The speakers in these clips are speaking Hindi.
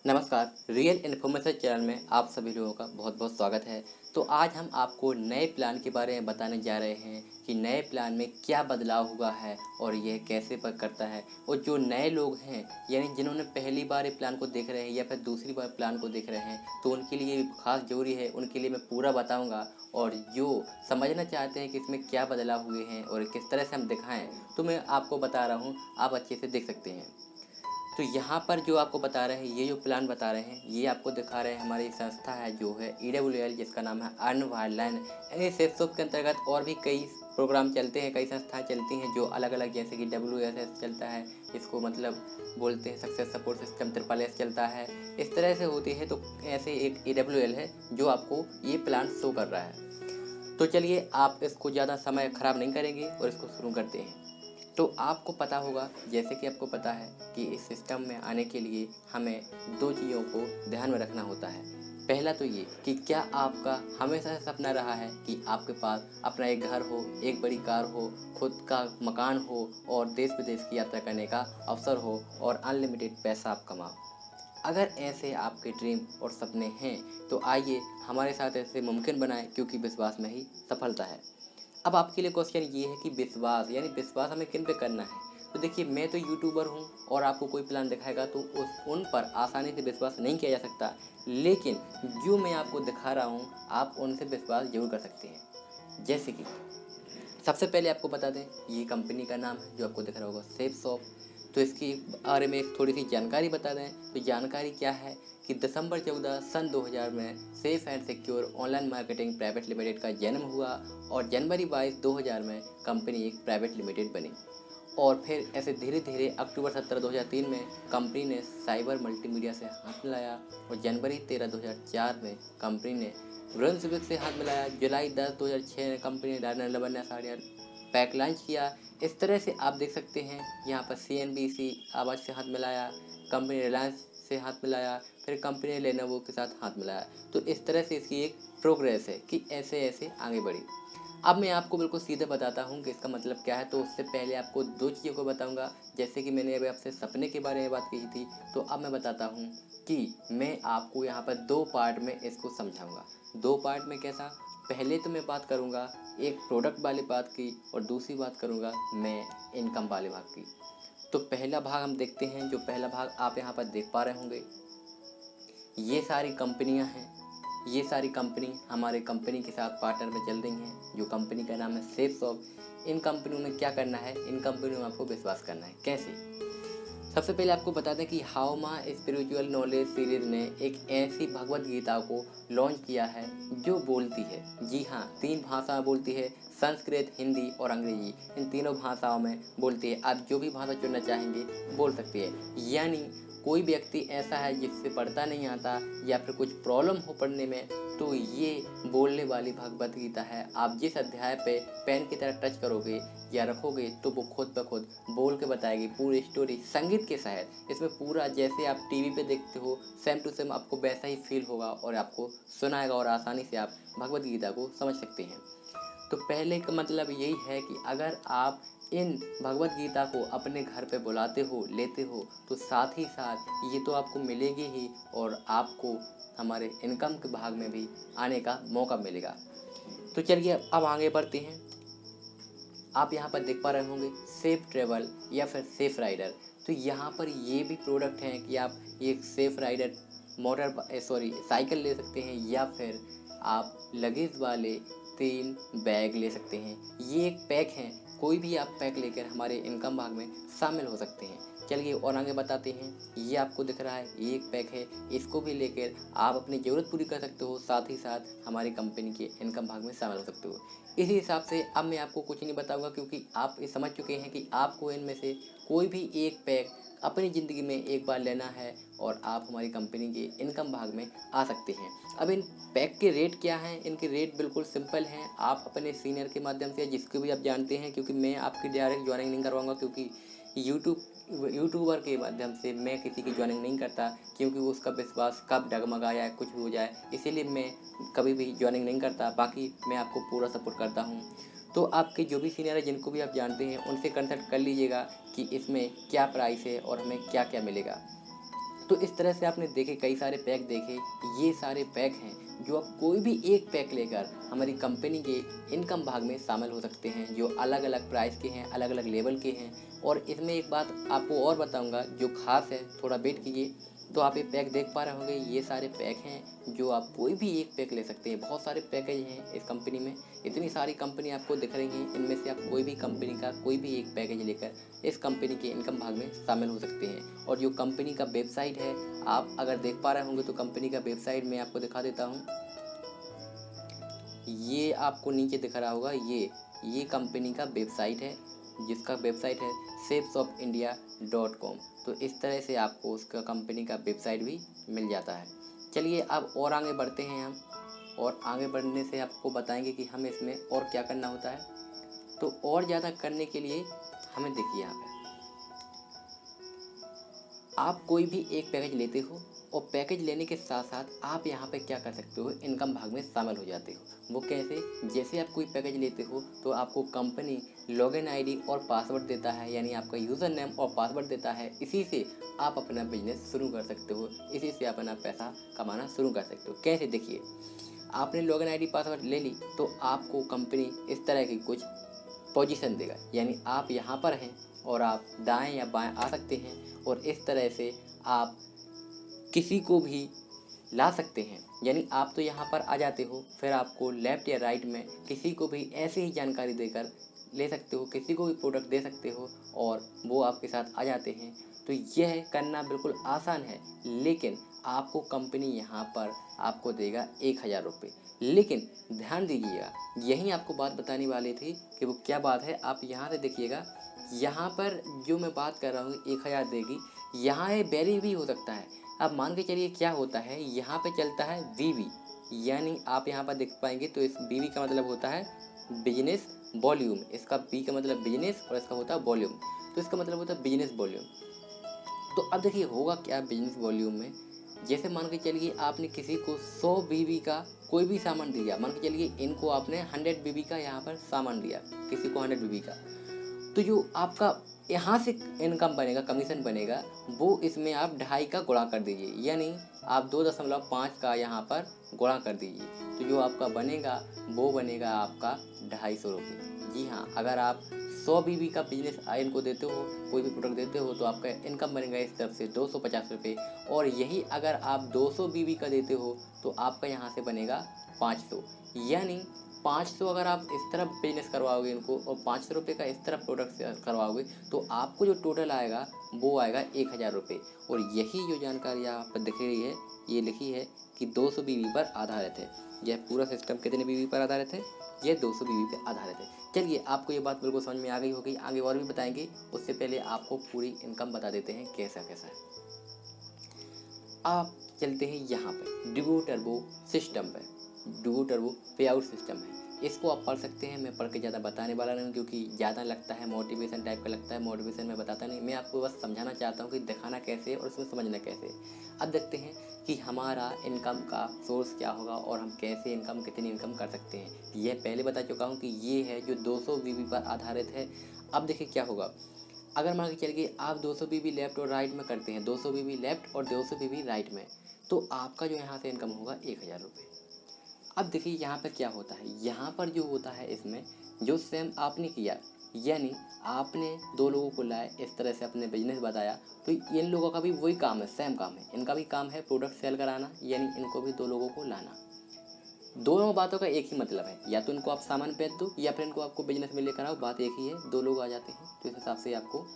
नमस्कार। रियल इन्फॉर्मेशन चैनल में आप सभी लोगों का बहुत बहुत स्वागत है। तो आज हम आपको नए प्लान के बारे में बताने जा रहे हैं कि नए प्लान में क्या बदलाव हुआ है और यह कैसे वर्क करता है। और जो नए लोग हैं यानी जिन्होंने पहली बार ये प्लान को देख रहे हैं या फिर दूसरी बार प्लान को देख रहे हैं, तो उनके लिए ये खास ज़रूरी है, उनके लिए मैं पूरा बताऊँगा। और जो समझना चाहते हैं कि इसमें क्या बदलाव हुए हैं और किस तरह से हम दिखाएँ, तो मैं आपको बता रहा हूँ, आप अच्छे से देख सकते हैं। तो यहाँ पर जो आपको बता रहे हैं, ये जो प्लान बता रहे हैं, ये आपको दिखा रहे हैं हमारी संस्था है जो है EWL, जिसका नाम है अर्न वायरलाइन। यानी सेफसॉफ्ट के अंतर्गत और भी कई प्रोग्राम चलते हैं, कई संस्थाएं चलती हैं जो अलग अलग, जैसे कि WSS चलता है, इसको मतलब बोलते हैं सक्सेस सपोर्ट सिस्टम, SSS चलता है। इस तरह से होती है। तो ऐसे एक EWL है जो आपको ये प्लान शो कर रहा है। तो चलिए, आप इसको ज़्यादा समय ख़राब नहीं करेंगे और इसको शुरू करते हैं। तो आपको पता होगा, जैसे कि आपको पता है कि इस सिस्टम में आने के लिए हमें दो चीज़ों को ध्यान में रखना होता है। पहला तो ये कि क्या आपका हमेशा से सपना रहा है कि आपके पास अपना एक घर हो, एक बड़ी कार हो, खुद का मकान हो और देश विदेश की यात्रा करने का अवसर हो और अनलिमिटेड पैसा आप कमाओ। अगर ऐसे आपके ड्रीम और सपने हैं तो आइए हमारे साथ ऐसे मुमकिन बनाएं, क्योंकि विश्वास में ही सफलता है। अब आपके लिए क्वेश्चन ये है कि विश्वास यानी विश्वास हमें किन पे करना है। तो देखिए, मैं तो यूट्यूबर हूँ और आपको कोई प्लान दिखाएगा तो उन पर आसानी से विश्वास नहीं किया जा सकता, लेकिन जो मैं आपको दिखा रहा हूँ आप उनसे विश्वास जरूर कर सकते हैं। जैसे कि सबसे पहले आपको बता दें, ये कंपनी का नाम है जो आपको दिख रहा होगा, सेफसॉफ्ट। तो इसके बारे में थोड़ी सी जानकारी बता दें। तो जानकारी क्या है कि दिसंबर 14 सन 2000 में safe and secure online marketing private limited का जन्म हुआ और जनवरी 22 2000 में कंपनी एक प्राइवेट लिमिटेड बनी। और फिर ऐसे धीरे धीरे अक्टूबर 17 2003 में कंपनी ने साइबर मल्टीमीडिया से हाथ मिलाया और जनवरी 13 2004 में कंपनी ने ब्रंसविक से हाथ मिलाया। जुलाई 10 2006 में कंपनी ने डायना 11 साढ़े पैक लॉन्च किया। इस तरह से आप देख सकते हैं, यहाँ पर CNBC आवाज़ से हाथ मिलाया, कंपनी रिलायंस से हाथ मिलाया, फिर कंपनी ने लेनोवो के साथ हाथ मिलाया। तो इस तरह से इसकी एक प्रोग्रेस है कि ऐसे ऐसे आगे बढ़ी। अब मैं आपको बिल्कुल सीधे बताता हूँ कि इसका मतलब क्या है। तो उससे पहले आपको दो चीज़ों को बताऊँगा। जैसे कि मैंने अभी आपसे सपने के बारे में बात की थी, तो अब मैं बताता हूँ कि मैं आपको यहाँ पर दो पार्ट में इसको समझाऊँगा। दो पार्ट में कैसा? पहले तो मैं बात करूँगा एक प्रोडक्ट वाली बात की और दूसरी बात करूँगा मैं इनकम वाले भाग की। तो पहला भाग हम देखते हैं। जो पहला भाग आप यहाँ पर देख पा रहे होंगे, ये सारी कंपनियां हैं। ये सारी कंपनी हमारे कंपनी के साथ पार्टनर में चल रही हैं, जो कंपनी का नाम है सेफसॉफ्ट। इन कंपनियों में क्या करना है, इन कंपनियों में आपको विश्वास करना है। कैसे? सबसे पहले आपको बता दें कि हाउमा स्पिरिचुअल नॉलेज सीरीज ने एक ऐसी भगवत गीता को लॉन्च किया है जो बोलती है, जी हाँ, तीन भाषा बोलती है, संस्कृत, हिंदी और अंग्रेजी। इन तीनों भाषाओं में बोलती है। आप जो भी भाषा चुनना चाहेंगे बोल सकते हैं। यानी कोई व्यक्ति ऐसा है जिससे पढ़ता नहीं आता या फिर कुछ प्रॉब्लम हो पढ़ने में, तो ये बोलने वाली भगवत गीता है। आप जिस अध्याय पे पेन की तरह टच करोगे या रखोगे तो वो खुद ब खुद बोल के बताएगी पूरी स्टोरी, संगीत के साथ। इसमें पूरा जैसे आप टीवी पे देखते हो सेम टू सेम आपको वैसा ही फील होगा और आपको सुनाएगा और आसानी से आप भगवत गीता को समझ सकते हैं। तो पहले का मतलब यही है कि अगर आप इन भगवत गीता को अपने घर पे बुलाते हो, लेते हो, तो साथ ही साथ ये तो आपको मिलेगी ही और आपको हमारे इनकम के भाग में भी आने का मौका मिलेगा। तो चलिए अब आगे बढ़ते हैं। आप यहाँ पर देख पा रहे होंगे सेफ ट्रेवल या फिर सेफ राइडर। तो यहाँ पर ये भी प्रोडक्ट हैं कि आप ये सेफ राइडर साइकिल ले सकते हैं या फिर आप लगेज वाले 3 बैग ले सकते हैं। ये एक पैक है, कोई भी आप पैक लेकर हमारे इनकम भाग में शामिल हो सकते हैं। चलिए और आगे बताते हैं। ये आपको दिख रहा है, ये एक पैक है, इसको भी लेकर आप अपनी ज़रूरत पूरी कर सकते हो, साथ ही साथ हमारी कंपनी के इनकम भाग में शामिल हो सकते हो। इसी हिसाब से अब मैं आपको कुछ नहीं बताऊंगा, क्योंकि आप ये समझ चुके हैं कि आपको इनमें से कोई भी एक पैक अपनी ज़िंदगी में एक बार लेना है और आप हमारी कंपनी के इनकम भाग में आ सकते हैं। अब इन पैक के रेट क्या हैं? इनके रेट बिल्कुल सिंपल हैं। आप अपने सीनियर के माध्यम से, जिसको भी आप जानते हैं, क्योंकि मैं आपकी डायरेक्ट ज्वाइनिंग नहीं करवाऊँगा, क्योंकि यूट्यूबर के माध्यम से मैं किसी की ज्वाइनिंग नहीं करता, क्योंकि उसका विश्वास कब डगमगाया कुछ भी हो जाए, इसीलिए मैं कभी भी ज्वाइनिंग नहीं करता। बाकी मैं आपको पूरा सपोर्ट करता हूँ। तो आपके जो भी सीनियर है, जिनको भी आप जानते हैं, उनसे कंसल्ट कर लीजिएगा कि इसमें क्या प्राइस है और हमें क्या क्या मिलेगा। तो इस तरह से आपने देखे कई सारे पैक देखे, ये सारे पैक हैं जो आप कोई भी एक पैक लेकर हमारी कंपनी के इनकम भाग में शामिल हो सकते हैं, जो अलग अलग प्राइस के हैं, अलग अलग लेवल के हैं। और इसमें एक बात आपको और बताऊंगा जो खास है, थोड़ा वेट कीजिए। तो आप ये पैक देख पा रहे होंगे, ये सारे पैक हैं जो आप कोई भी एक पैक ले सकते हैं। बहुत सारे पैकेज हैं इस कंपनी में, इतनी सारी कंपनी आपको दिख रही हैं, इनमें से आप कोई भी कंपनी का कोई भी एक पैकेज लेकर इस कंपनी के इनकम भाग में शामिल हो सकते हैं। और जो कंपनी का वेबसाइट है, आप अगर देख पा रहे होंगे तो कंपनी का वेबसाइट मैं आपको दिखा देता हूँ। ये आपको नीचे दिख रहा होगा, ये कंपनी का वेबसाइट है, जिसका वेबसाइट है safeshopindia.com। तो इस तरह से आपको उसका कंपनी का वेबसाइट भी मिल जाता है। चलिए अब और आगे बढ़ते हैं हम, और आगे बढ़ने से आपको बताएंगे कि हमें इसमें और क्या करना होता है। तो और ज़्यादा करने के लिए हमें देखिए, यहाँ पे आप कोई भी एक पैकेज लेते हो और पैकेज लेने के साथ साथ आप यहाँ पे क्या कर सकते हो, इनकम भाग में शामिल हो जाते हो। वो कैसे? जैसे आप कोई पैकेज लेते हो तो आपको कंपनी लॉगिन आईडी और पासवर्ड देता है, यानी आपका यूज़र नेम और पासवर्ड देता है। इसी से आप अपना बिजनेस शुरू कर सकते हो, इसी से आप अपना पैसा कमाना शुरू कर सकते हो। कैसे? देखिए, आपने लॉगिन आईडी पासवर्ड ले ली तो आपको कंपनी इस तरह की कुछ पोजीशन देगा, यानी आप यहाँ पर हैं और आप दाएं या बाएं आ सकते हैं, और इस तरह से आप किसी को भी ला सकते हैं। यानी आप तो यहाँ पर आ जाते हो, फिर आपको लेफ़्ट या राइट में किसी को भी ऐसे ही जानकारी देकर ले सकते हो, किसी को भी प्रोडक्ट दे सकते हो और वो आपके साथ आ जाते हैं। तो यह करना बिल्कुल आसान है, लेकिन आपको कंपनी यहाँ पर आपको देगा 1000 रुपये। लेकिन ध्यान दीजिएगा, यही आपको बात बताने वाली थी कि वो क्या बात है। आप यहाँ से देखिएगा, यहाँ पर जो मैं बात कर रहा हूँ 1000 देगी, यहाँ ये वेरी भी हो सकता है। अब मान के चलिए क्या होता है, यहाँ पे चलता है वीवी, यानी आप यहाँ पर देख पाएंगे तो इस वीवी का मतलब होता है बिजनेस वॉल्यूम। इसका बी का मतलब बिजनेस और इसका होता है वॉल्यूम, तो इसका मतलब होता है बिजनेस वॉल्यूम। तो अब देखिए होगा क्या बिजनेस वॉल्यूम में। जैसे मान के चलिए आपने किसी को 100 बीबी का कोई भी सामान दिया, मान के चलिए इनको आपने 100 बीबी का यहाँ पर सामान दिया, किसी को 100 बीबी का, तो जो आपका यहाँ से इनकम बनेगा, कमीशन बनेगा, वो इसमें आप 2.5 का गुणा कर दीजिए, यानी आप 2.5 का यहाँ पर गुणा कर दीजिए, तो जो आपका बनेगा वो बनेगा आपका 250 रुपये। जी हाँ, अगर आप 100 बीबी का बिजनेस इनको देते हो, कोई भी प्रोडक्ट देते हो, तो आपका इनकम बनेगा इस तरफ से 250 रुपये। और यही अगर आप 200 बीबी का देते हो तो आपका यहाँ से बनेगा 500, यानी 500 अगर आप इस तरफ बिजनेस करवाओगे इनको और 500 रुपये का इस तरफ प्रोडक्ट करवाओगे, तो आपको जो टोटल आएगा वो आएगा 1000 रुपये। और यही जो जानकारी आप पर दिख रही है, ये लिखी है कि 200 बीबी पर आधारित है। यह पूरा सिस्टम कितने बीबी पर आधारित है? यह 200 बीबी पर आधारित है। चलिए, आपको ये बात बिल्कुल समझ में आ गई होगी, आगे और भी बताएंगे। उससे पहले आपको पूरी इनकम बता देते हैं कैसा कैसा है। आप चलते हैं यहाँ पे डिबो टर्बो सिस्टम पर। डिबो टर्बो पे आउट सिस्टम है, इसको आप पढ़ सकते हैं। मैं पढ़ के ज़्यादा बताने वाला नहीं हूँ, क्योंकि ज़्यादा लगता है मोटिवेशन टाइप का लगता है। मोटिवेशन में बताता नहीं, मैं आपको बस समझाना चाहता हूँ कि दिखाना कैसे है और उसमें समझना कैसे है। अब देखते हैं कि हमारा इनकम का सोर्स क्या होगा और हम कैसे इनकम, कितनी इनकम कर सकते हैं। यह पहले बता चुका हूँ कि ये है जो 200 बीबी पर आधारित है। अब देखिए क्या होगा, अगर मान के चलिए आप 200 बीबी लेफ्ट और राइट में करते हैं, 200 बीबी लेफ्ट और 200 बीबी राइट में, तो आपका जो यहाँ से इनकम होगा 1000 रुपये। अब देखिए यहाँ पर क्या होता है, यहाँ पर जो होता है इसमें जो सेम आपने किया, यानी आपने 2 लोगों को लाए, इस तरह से अपने बिजनेस बताया, तो इन लोगों का भी वही काम है, सेम काम है। इनका भी काम है प्रोडक्ट सेल कराना, यानी इनको भी 2 लोगों को लाना। दोनों बातों का एक ही मतलब है, या तो इनको आप सामान बेच दो या फिर इनको आपको बिजनेस में लेकर आओ, बात एक ही है। 2 लोग आ जाते हैं, तो इस हिसाब से आपको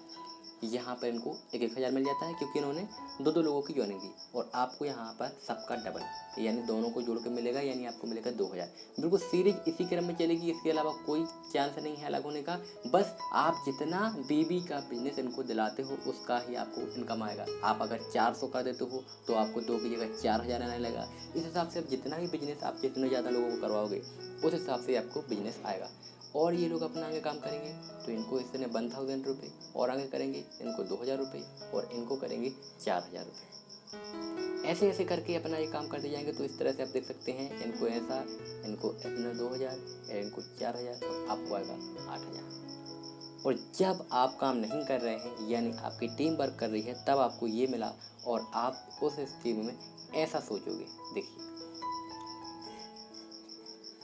यहाँ पर इनको 1000 मिल जाता है, क्योंकि इन्होंने 2 लोगों की ज्वाइनिंग दी। और आपको यहाँ पर सबका डबल, यानी दोनों को जोड़ के मिलेगा, यानी आपको मिलेगा 2000। बिल्कुल सीरीज इसी क्रम में चलेगी, इसके अलावा कोई चांस नहीं है अलग होने का। बस आप जितना बीबी का बिजनेस इनको दिलाते हो उसका ही आपको इनकम आएगा। आप अगर 400 का देते हो तो आपको 2 की जगह 4000 आने लगेगा। इस हिसाब से आप जितना भी बिजनेस आप जितने ज़्यादा लोगों को करवाओगे उस हिसाब से आपको बिजनेस आएगा। और ये लोग अपना आगे काम करेंगे तो इनको इसने 1000 रुपये, और आगे करेंगे इनको 2000 रुपये, और इनको करेंगे 4000 रुपये। ऐसे ऐसे करके अपना ये काम करते जाएंगे। तो इस तरह से आप देख सकते हैं, इनको ऐसा, इनको अपना 2000, इनको 4000 और आपको आएगा 8000। और जब आप काम नहीं कर रहे हैं यानी आपकी टीम वर्क कर रही है तब आपको ये मिला और आप उस स्थिति में ऐसा सोचोगे। देखिए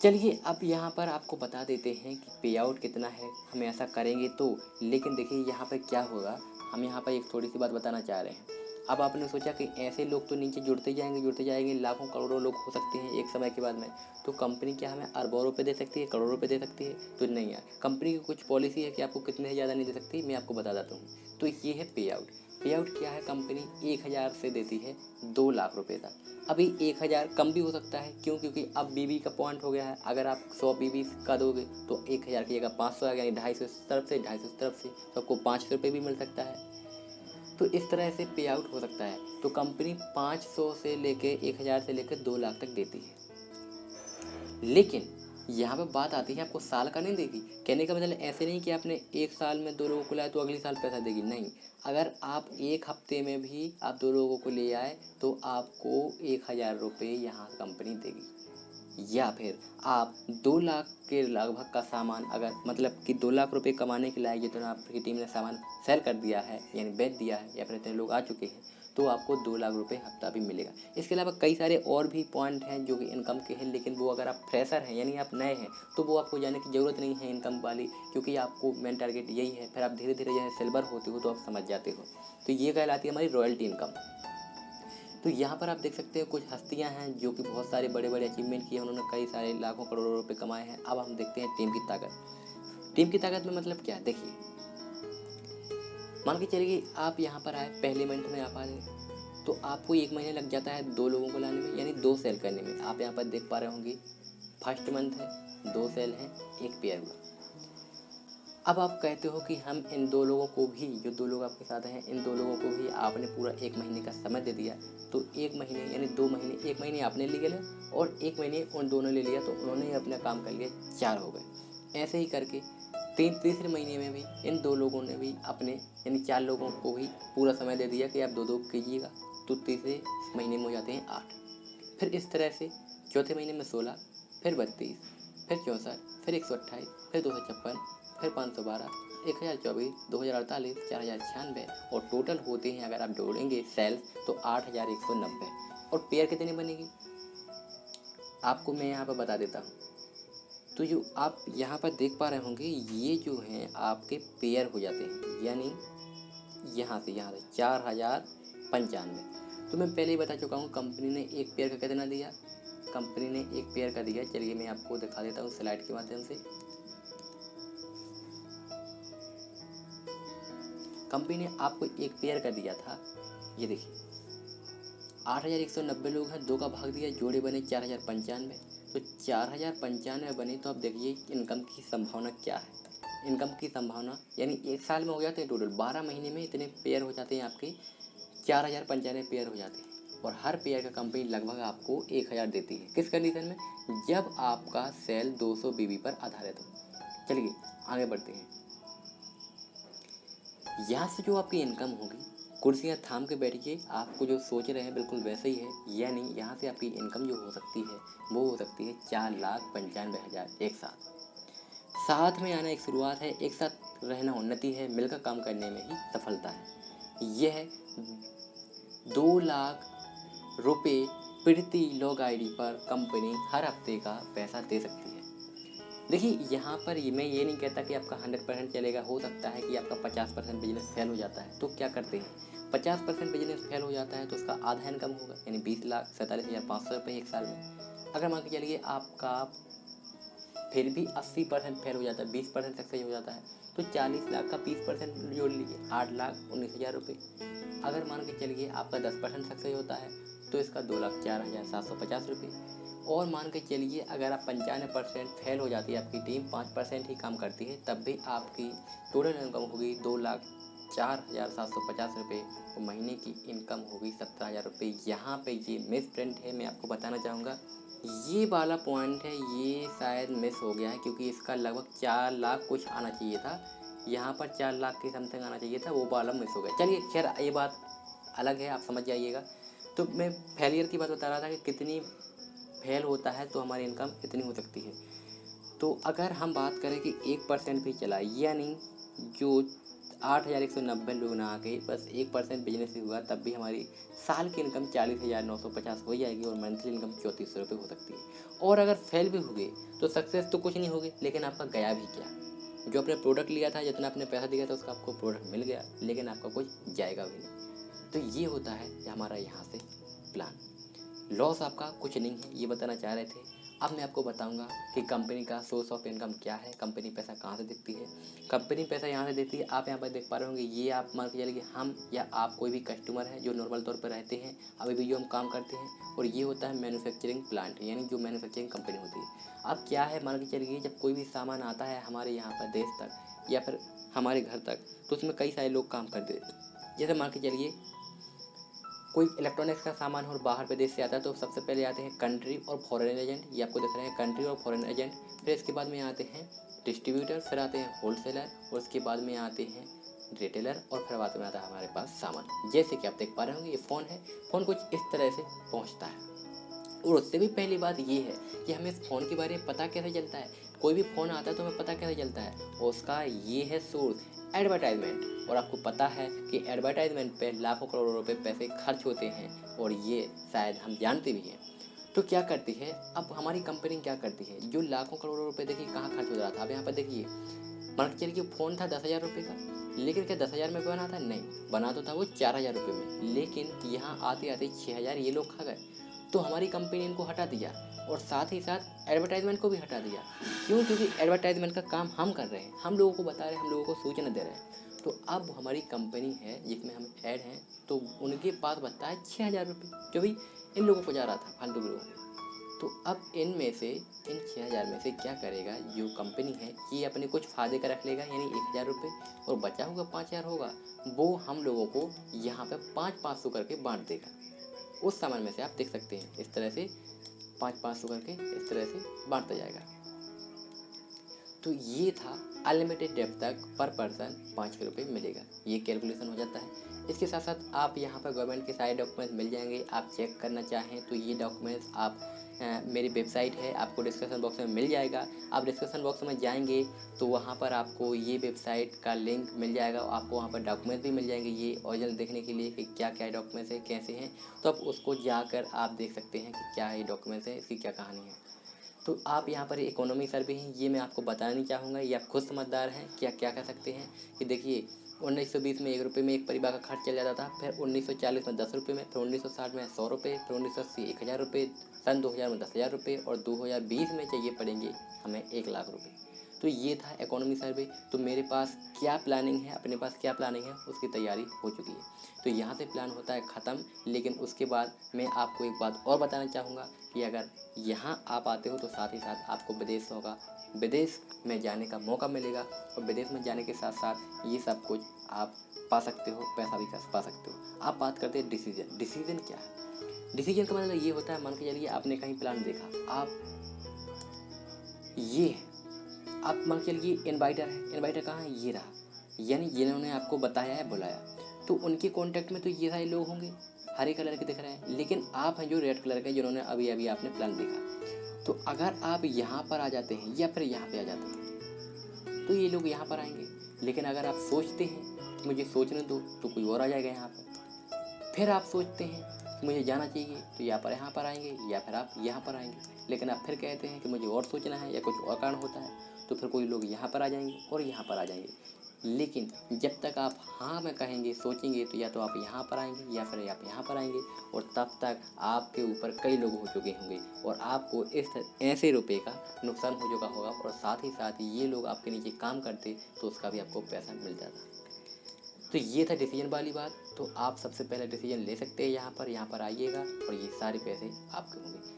चलिए अब यहाँ पर आपको बता देते हैं कि पे आउट कितना है, हम ऐसा करेंगे तो। लेकिन देखिए यहाँ पर क्या होगा, हम यहाँ पर एक थोड़ी सी बात बताना चाह रहे हैं। अब आपने सोचा कि ऐसे लोग तो नीचे जुड़ते जाएंगे, लाखों करोड़ों लोग हो सकते हैं एक समय के बाद में, तो कंपनी क्या हमें अरबों रुपए दे सकती है, करोड़ों रुपए दे सकती है? तो नहीं यार, कंपनी की कुछ पॉलिसी है कि आपको कितने से ज़्यादा नहीं दे सकती। मैं आपको बता देता हूँ। तो ये है पे आउट। पे आउट क्या है, कंपनी 1,000 से देती है 2 लाख रुपए तक। अभी 1,000 कम भी हो सकता है, क्यों? क्योंकि अब बीबी का पॉइंट हो गया है। अगर आप 100 बीबी का दोगे तो 1,000 की जगह 500 आ गया, यानी 250 इस तरफ से 250 इस तरफ से, तो आपको 500 रुपये भी मिल सकता है। तो इस तरह से पे आउट हो सकता है। तो कंपनी 500 से लेके 1,000 से लेकर 2 लाख तक देती है। लेकिन यहाँ पे बात आती है, आपको साल का नहीं देगी। कहने का मतलब ऐसे नहीं कि आपने एक साल में 2 लोगों को लाया तो अगले साल पैसा देगी, नहीं। अगर आप एक हफ्ते में भी आप 2 लोगों को ले आए तो आपको 1,000 रुपये यहाँ कंपनी देगी। या फिर आप 2 लाख के लगभग का सामान, अगर मतलब कि 2 लाख रुपए कमाने के लायक जितना आपकी टीम ने सामान सेल कर दिया है यानी बेच दिया है, या फिर इतने लोग आ चुके हैं, तो आपको 2 लाख रुपए हफ्ता भी मिलेगा। इसके अलावा कई सारे और भी पॉइंट हैं जो कि इनकम के हैं, लेकिन वो अगर आप फ्रेशर हैं यानी आप नए हैं तो वो आपको जाने की ज़रूरत नहीं है इनकम वाली, क्योंकि आपको मेन टारगेट यही है। फिर आप धीरे धीरे जैसे सिल्वर होते हो तो आप समझ जाते हो। तो ये कहलाती है हमारी रॉयल्टी इनकम। तो यहाँ पर आप देख सकते हैं कुछ हस्तियाँ हैं जो कि बहुत सारे बड़े बड़े अचीवमेंट किए, उन्होंने कई सारे लाखों करोड़ों रुपए कमाए हैं। अब हम देखते हैं टीम की ताकत। टीम की ताकत में मतलब क्या है, देखिए मान के चलिए आप यहाँ पर आए, पहले मंथ में आप आ गए तो आपको 1 महीने लग जाता है 2 लोगों को लाने में, यानी 2 सेल करने में। आप यहाँ पर देख पा रहे होंगे फर्स्ट मंथ है, 2 सेल हैं, 1 पेयर हुआ। अब आप कहते हो कि हम इन 2 लोगों को भी, जो 2 लोग आपके साथ हैं, इन 2 लोगों को भी आपने पूरा 1 महीने का समय दे दिया, तो 1 महीने यानी 2 महीने, 1 महीने आपने ले लिया और 1 महीने उन दोनों ले लिया, तो उन्होंने ही अपना काम कर लिया, 4 हो गए। ऐसे ही करके तीसरे महीने में भी इन 2 लोगों ने भी अपने यानी 4 लोगों को भी पूरा समय दे दिया कि आप 2-2 कीजिएगा, तो तीसरे महीने में हो जाते हैं 8। फिर इस तरह से चौथे महीने में 16, फिर 32, फिर 64, फिर 128, फिर 256, फिर 512, 1024, 2048, 4096 और टोटल होते हैं अगर आप जोड़ेंगे सेल्स तो 8190। और पेयर कितनी बनेगी आपको मैं यहाँ पर बता देता हूँ। तो जो आप यहाँ पर देख पा रहे होंगे ये जो हैं आपके पेयर हो जाते हैं, यानी यहाँ से 4095। तो मैं पहले ही बता चुका हूँ कंपनी ने एक पेयर का कितना दिया, कंपनी ने एक पेयर का दिया। चलिए मैं आपको दिखा देता हूँ स्लाइड के माध्यम से। कंपनी ने आपको एक पेयर का दिया था, ये देखिए 8190 लोग हैं, 2 का भाग दिया, जोड़े बने 4095। तो 4095 बने, तो अब देखिए इनकम की संभावना क्या है। इनकम की संभावना यानी 1 साल में हो जाते हैं टोटल 12 महीने में इतने पेयर हो जाते हैं आपके, 4095 पेयर हो जाते हैं। और हर पेयर का कंपनी लगभग आपको 1,000 देती है। किस कंडीशन में, जब आपका सेल 200 बीबी पर आधारित हो। चलिए आगे बढ़ते हैं। यहाँ से जो आपकी इनकम होगी, कुर्सियाँ थाम के बैठिए, आपको जो सोच रहे हैं बिल्कुल वैसे ही है। यानी यहाँ से आपकी इनकम जो हो सकती है वो हो सकती है 4,95,000 एक साथ। साथ में आना एक शुरुआत है, एक साथ रहना उन्नति है, मिलकर काम करने में ही सफलता है। यह 2 लाख रुपये प्रति लॉग आईडी पर कंपनी हर हफ्ते का पैसा दे सकती है। देखिए यहाँ पर मैं ये नहीं कहता कि आपका 100% चलेगा, हो सकता है कि आपका 50% बिजनेस फेल हो जाता है। तो क्या करते हैं, 50% बिजनेस फेल हो जाता है तो उसका आधा इनकम होगा, यानी 20,47,500 रुपये एक साल में। अगर मान के चलिए आपका फिर भी 80% फेल हो जाता है, 20% सक्सेस हो जाता है, तो 40 लाख का 20% जोड़ लीजिए, 8,19,000 रुपये। अगर मान के चलिए आपका 10% सक्सेस होता है तो इसका 2,04,750 रुपये। और मान के चलिए अगर आप 95% फेल हो जाती है आपकी टीम, 5% ही काम करती है, तब भी आपकी टोटल इनकम होगी 2,04,750 रुपये और महीने की इनकम होगी 17,000 रुपये। यहाँ पे ये मिस प्रिंट है, मैं आपको बताना चाहूँगा ये वाला पॉइंट है, ये शायद मिस हो गया है, क्योंकि इसका लगभग 4 लाख कुछ आना चाहिए था, यहाँ पर 4 लाख के समथिंग आना चाहिए था, वो वाला मिस हो गया। चलिए खैर ये बात अलग है, आप समझ जाइएगा। तो मैं फेलियर की बात बता रहा था कि कितनी फेल होता है तो हमारी इनकम इतनी हो सकती है। तो अगर हम बात करें कि 1% भी चला, यानी जो 8,190 लोग ना आके बस 1% बिजनेस भी हुआ, तब भी हमारी साल की इनकम 40,950 हो जाएगी और मंथली इनकम 3400 रुपये हो सकती है। और अगर फेल भी हुए तो सक्सेस तो कुछ नहीं होगी, लेकिन आपका गया भी क्या? जो आपने प्रोडक्ट लिया था, जितना आपने पैसा दिया था, उसका आपको प्रोडक्ट मिल गया, लेकिन आपका कुछ जाएगा भी नहीं। तो ये होता है हमारा यहाँ से प्लान। लॉस आपका कुछ नहीं है, ये बताना चाह रहे थे। अब मैं आपको बताऊंगा कि कंपनी का सोर्स ऑफ इनकम क्या है, कंपनी पैसा कहाँ से देती है। कंपनी पैसा यहाँ से देती है, आप यहाँ पर देख पा रहे होंगे। ये आप मान के चलिए हम या आप कोई भी कस्टमर है जो नॉर्मल तौर पर रहते हैं, अभी भी जो हम काम करते हैं, और ये होता है मैन्युफैक्चरिंग प्लांट, यानी जो मैन्युफैक्चरिंग कंपनी होती है। अब क्या है, मान के चलिए जब कोई भी सामान आता है हमारे यहाँ पर देश तक या फिर हमारे घर तक, तो उसमें कई सारे लोग काम करते हैं। जैसे मान के चलिए कोई इलेक्ट्रॉनिक्स का सामान और बाहर प्रदेश से आता है, तो सबसे पहले आते हैं कंट्री और फॉरेन एजेंट। ये आपको दिख रहे हैं कंट्री और फॉरेन एजेंट। फिर इसके बाद में आते हैं डिस्ट्रीब्यूटर, फिर आते हैं होलसेलर, और उसके बाद में आते हैं रिटेलर, और फिर बाद में आता है हमारे पास सामान। जैसे कि आप देख पा रहे होंगे, ये फ़ोन है, फ़ोन कुछ इस तरह से पहुँचता है। और उससे भी पहली बात ये है कि हमें इस फ़ोन के बारे में पता कैसे चलता है। कोई भी फ़ोन आता है तो हमें पता कैसे चलता है, और उसका ये है सोर्स, एडवर्टाइजमेंट। और आपको पता है कि एडवर्टाइजमेंट पे लाखों करोड़ों रुपए पैसे खर्च होते हैं, और ये शायद हम जानते भी हैं। तो क्या करती है अब हमारी कंपनी, क्या करती है, जो लाखों करोड़ों रुपए देखिए कहाँ खर्च हो रहा था। अब यहाँ पर देखिए, मान के चलिए फ़ोन था 10,000 रुपये का, लेकिन क्या 10,000 में बना था? नहीं, बना तो था वो 4,000 रुपये में, लेकिन यहाँ आते आते 6,000 ये लोग खा गए। तो हमारी कंपनी ने इनको हटा दिया, और साथ ही साथ एडवर्टाइजमेंट को भी हटा दिया। क्यों? क्योंकि एडवर्टाइजमेंट का काम हम कर रहे हैं, हम लोगों को बता रहे हैं, हम लोगों को सूचना दे रहे हैं। तो अब हमारी कंपनी है जिसमें हम ऐड हैं, तो उनके पास बचता है 6,000 रुपये, जो भी इन लोगों को जा रहा था, फालतू के लोगों को। तो अब इनमें से, इन 6,000 में से क्या करेगा जो कंपनी है, ये अपने कुछ फ़ायदे का रख लेगा, यानी 1,000 रुपये, और बचा होगा 5,000 होगा, वो हम लोगों को यहाँ पे 500 करके बांट देगा। उस सामान में से आप देख सकते हैं इस तरह से 500 करके इस तरह से बांटता जाएगा। तो ये था अनलिमिटेड डेट तक पर पर्सन 5 रुपये मिलेगा, ये कैलकुलेशन हो जाता है। इसके साथ साथ आप यहाँ पर गवर्नमेंट के सारे डॉक्यूमेंट्स मिल जाएंगे। आप चेक करना चाहें तो ये डॉक्यूमेंट्स आप मेरी वेबसाइट है, आपको डिस्क्रिप्शन बॉक्स में मिल जाएगा। आप डिस्क्रिप्शन बॉक्स में जाएंगे तो वहाँ पर आपको ये वेबसाइट का लिंक मिल जाएगा, आपको वहाँ पर डॉक्यूमेंट्स भी मिल जाएंगे ये ओरिजिनल देखने के लिए कि क्या क्या डॉक्यूमेंट्स हैं, कैसे हैं। तो आप उसको जाकर आप देख सकते हैं कि क्या ये डॉक्यूमेंट्स हैं, इसकी क्या कहानी है। तो आप यहाँ पर इकोनॉमी सर्वे हैं, ये मैं आपको बताना नहीं चाहूँगा, ये आप खुद समझदार हैं क्या क्या कह सकते हैं। कि देखिए 1920 में 1 रुपये में एक परिवार का खर्च चल जाता था, फिर 1940 में 10 रुपये में, फिर 1960 में 100 रुपये, फिर 1980 1,000 रुपये, सन 2000 में 10,000 रुपये, और 2020 में चाहिए पड़ेंगे हमें 1,00,000 रुपये। तो ये था इकोनॉमी सर्वे। तो मेरे पास क्या प्लानिंग है, अपने पास क्या प्लानिंग है, उसकी तैयारी हो चुकी है। तो यहाँ से प्लान होता है ख़त्म। लेकिन उसके बाद मैं आपको एक बात और बताना चाहूँगा कि अगर यहाँ आप आते हो तो साथ ही साथ आपको विदेश में जाने का मौका मिलेगा, और विदेश में जाने के साथ साथ ये सब कुछ आप पा सकते हो, पैसा भी पा सकते हो। आप बात करते हैं डिसीजन क्या है। डिसीजन का मतलब ये होता है, मान के चलिए आपने कहीं प्लान देखा, आप ये आप मान के चलिए इन्वाइटर है, इन्वाइटर कहाँ है, ये रहा, यानी जिन्होंने आपको बताया है, बुलाया, तो उनके कॉन्टैक्ट में तो ये सारे लोग होंगे, हरे कलर के दिख रहे हैं। लेकिन आप हैं जो रेड कलर के, जिन्होंने अभी अभी आपने प्लान देखा। तो अगर आप यहाँ पर आ जाते हैं या फिर यहाँ पे आ जाते हैं, तो ये लोग यहाँ पर आएंगे। लेकिन अगर आप सोचते हैं कि मुझे सोचने दो, तो कोई और आ जाएगा यहाँ पर। फिर आप सोचते हैं कि मुझे जाना चाहिए, तो यहाँ पर आएंगे, या फिर आप यहाँ पर आएंगे। लेकिन आप फिर कहते हैं कि मुझे और सोचना है, या कुछ और कारण होता है, तो फिर कोई लोग यहाँ पर आ जाएंगे और यहाँ पर आ जाएंगे। लेकिन जब तक आप हाँ में कहेंगे, सोचेंगे, तो या तो आप यहाँ पर आएंगे या फिर आप यहाँ पर आएंगे, और तब तक आपके ऊपर कई लोग हो चुके होंगे, और आपको इस ऐसे रुपए का नुकसान हो चुका होगा, और साथ ही साथ ये लोग आपके नीचे काम करते तो उसका भी आपको पैसा मिल जाता। तो ये था डिसीजन वाली बात। तो आप सबसे पहले डिसीजन ले सकते हैं, यहाँ पर आइएगा, और ये सारे पैसे आपके होंगे।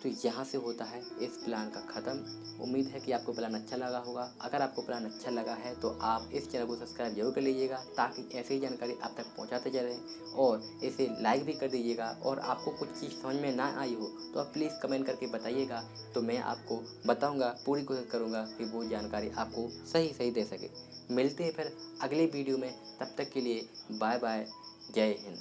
तो यहाँ से होता है इस प्लान का ख़त्म। उम्मीद है कि आपको प्लान अच्छा लगा होगा। अगर आपको प्लान अच्छा लगा है तो आप इस चैनल को सब्सक्राइब जरूर कर लीजिएगा, ताकि ऐसी ही जानकारी आप तक पहुँचाते चलें, और इसे लाइक भी कर दीजिएगा। और आपको कुछ चीज़ समझ में ना आई हो तो आप प्लीज़ कमेंट करके बताइएगा, तो मैं आपको बताऊँगा, पूरी कोशिश करूँगा कि वो जानकारी आपको सही दे सके। मिलते हैं फिर अगले वीडियो में, तब तक के लिए बाय बाय, जय हिंद।